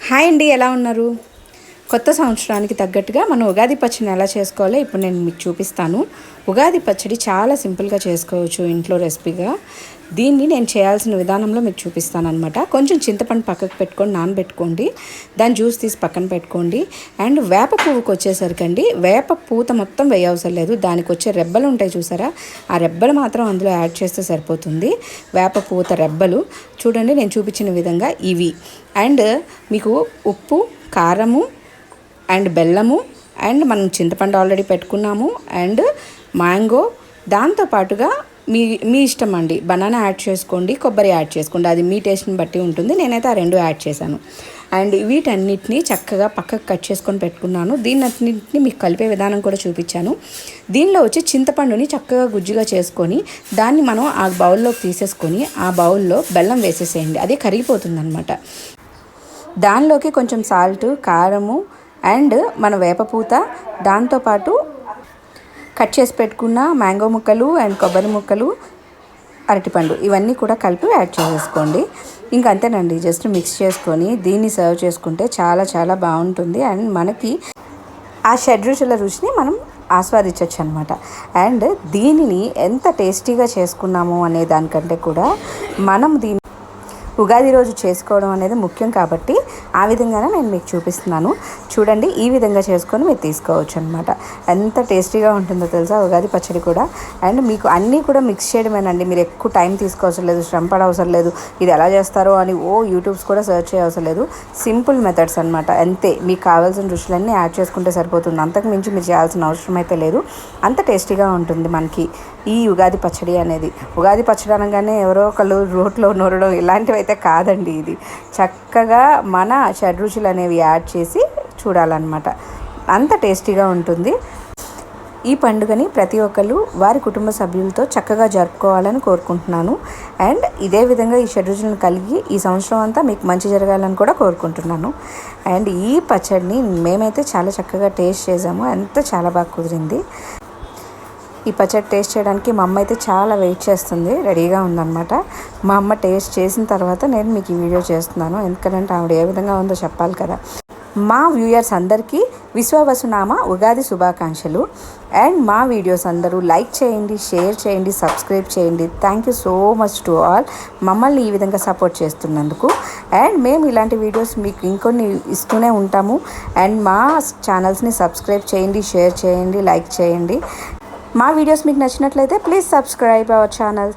Hi అండి, ఎలా ఉన్నారు? కొత్త సంవత్సరానికి తగ్గట్టుగా మనం ఉగాది పచ్చడిని ఎలా చేసుకోవాలో ఇప్పుడు నేను మీకు చూపిస్తాను. ఉగాది పచ్చడి చాలా సింపుల్గా చేసుకోవచ్చు ఇంట్లో రెసిపీగా. దీన్ని నేను చేయాల్సిన విధానంలో మీకు చూపిస్తాను అనమాట. కొంచెం చింతపండు పక్కకు పెట్టుకొని నానబెట్టుకోండి, దాని జ్యూస్ తీసి పక్కన పెట్టుకోండి. అండ్ వేప పువ్వుకి వచ్చేసరికండి, వేప పూత మొత్తం వేయవసరం లేదు, దానికి వచ్చే రెబ్బలు ఉంటాయి చూసారా, ఆ రెబ్బలు మాత్రం అందులో యాడ్ చేస్తే సరిపోతుంది. వేప పూత రెబ్బలు చూడండి నేను చూపించిన విధంగా ఇవి. అండ్ మీకు ఉప్పు, కారము అండ్ బెల్లము అండ్ మనం చింతపండు ఆల్రెడీ పెట్టుకున్నాము అండ్ మ్యాంగో, దాంతోపాటుగా మీ మీ ఇష్టం అండి, బనానా యాడ్ చేసుకోండి, కొబ్బరి యాడ్ చేసుకోండి, అది మీ టేస్ట్ని బట్టి ఉంటుంది. నేనైతే ఆ రెండు యాడ్ చేశాను. అండ్ వీటన్నిటిని చక్కగా పక్కకు కట్ చేసుకొని పెట్టుకున్నాను. దీన్నన్నింటినీ మీకు కలిపే విధానం కూడా చూపించాను. దీనిలో వచ్చి చింతపండుని చక్కగా గుజ్జుగా చేసుకొని దాన్ని మనం ఆ బౌల్లోకి తీసేసుకొని ఆ బౌల్లో బెల్లం వేసేసేయండి, అది కరిగిపోతుంది అనమాట. దానిలోకి కొంచెం సాల్ట్, కారము అండ్ మన వేపపూత, దాంతోపాటు కట్ చేసి పెట్టుకున్న మ్యాంగో ముక్కలు అండ్ కొబ్బరి ముక్కలు, అరటిపండు, ఇవన్నీ కూడా కలిపి యాడ్ చేసేసుకోండి. ఇంక అంతేనండి, జస్ట్ మిక్స్ చేసుకొని దీన్ని సర్వ్ చేసుకుంటే చాలా చాలా బాగుంటుంది. అండ్ మనకి ఆ షడ్రుచుల రుచిని మనం ఆస్వాదించవచ్చు అనమాట. అండ్ దీనిని ఎంత టేస్టీగా చేసుకున్నాము అనే దానికంటే కూడా మనం దీన్ని ఉగాది రోజు చేసుకోవడం అనేది ముఖ్యం కాబట్టి ఆ విధంగానే నేను మీకు చూపిస్తున్నాను. చూడండి, ఈ విధంగా చేసుకొని మీరు తీసుకోవచ్చు అనమాట. ఎంత టేస్టీగా ఉంటుందో తెలుసా ఉగాది పచ్చడి కూడా. అండ్ మీకు అన్నీ కూడా మిక్స్ చేయడమేనండి, మీరు ఎక్కువ టైం తీసుకోవసరం లేదు, శ్రమ పడవసరం లేదు, ఇది ఎలా చేస్తారో అని యూట్యూబ్స్ కూడా సెర్చ్ చేయవసరం లేదు. సింపుల్ మెథడ్స్ అనమాట, అంతే. మీకు కావాల్సిన రుచులన్నీ యాడ్ చేసుకుంటే సరిపోతుంది, అంతకు మించి మీరు చేయాల్సిన అవసరం అయితే లేదు. అంత టేస్టీగా ఉంటుంది మనకి ఈ ఉగాది పచ్చడి అనేది. ఉగాది పచ్చడి అనగానే ఎవరో ఒకళ్ళు రోట్లో నూరడం ఇలాంటివి అయితే కాదండి, ఇది చక్కగా మన షడ్రుచులు అనేవి యాడ్ చేసి చూడాలన్నమాట, అంత టేస్టీగా ఉంటుంది. ఈ పండుగని ప్రతి ఒక్కరు వారి కుటుంబ సభ్యులతో చక్కగా జరుపుకోవాలని కోరుకుంటున్నాను. అండ్ ఇదే విధంగా ఈ షడ్రుచులను కలిగి ఈ సంవత్సరం అంతా మీకు మంచి జరగాలని కూడా కోరుకుంటున్నాను. అండ్ ఈ పచ్చడిని మేమైతే చాలా చక్కగా టేస్ట్ చేసాము, అంత చాలా బాగా కుదిరింది. ఈ పచ్చడి టేస్ట్ చేయడానికి మా అమ్మ అయితే చాలా వెయిట్ చేస్తుంది, రెడీగా ఉందన్నమాట. మా అమ్మ టేస్ట్ చేసిన తర్వాత నేను మీకు ఈ వీడియో చేస్తున్నాను, ఎందుకంటే ఆవిడ ఏ విధంగా ఉందో చెప్పాలి కదా. మా వ్యూయర్స్ అందరికీ విశ్వవసునామ ఉగాది శుభాకాంక్షలు. అండ్ మా వీడియోస్ అందరూ లైక్ చేయండి, షేర్ చేయండి, సబ్స్క్రైబ్ చేయండి. Thank you so much to all, మమ్మల్ని ఈ విధంగా సపోర్ట్ చేస్తున్నందుకు. అండ్ మేము ఇలాంటి వీడియోస్ మీకు ఇంకొన్ని ఇస్తూనే ఉంటాము. అండ్ మా ఛానల్స్ని సబ్స్క్రైబ్ చేయండి, షేర్ చేయండి, లైక్ చేయండి. మా వీడియోస్ మీకు నచ్చినట్లయితే ప్లీజ్ సబ్స్క్రైబ్ అవర్ ఛానల్.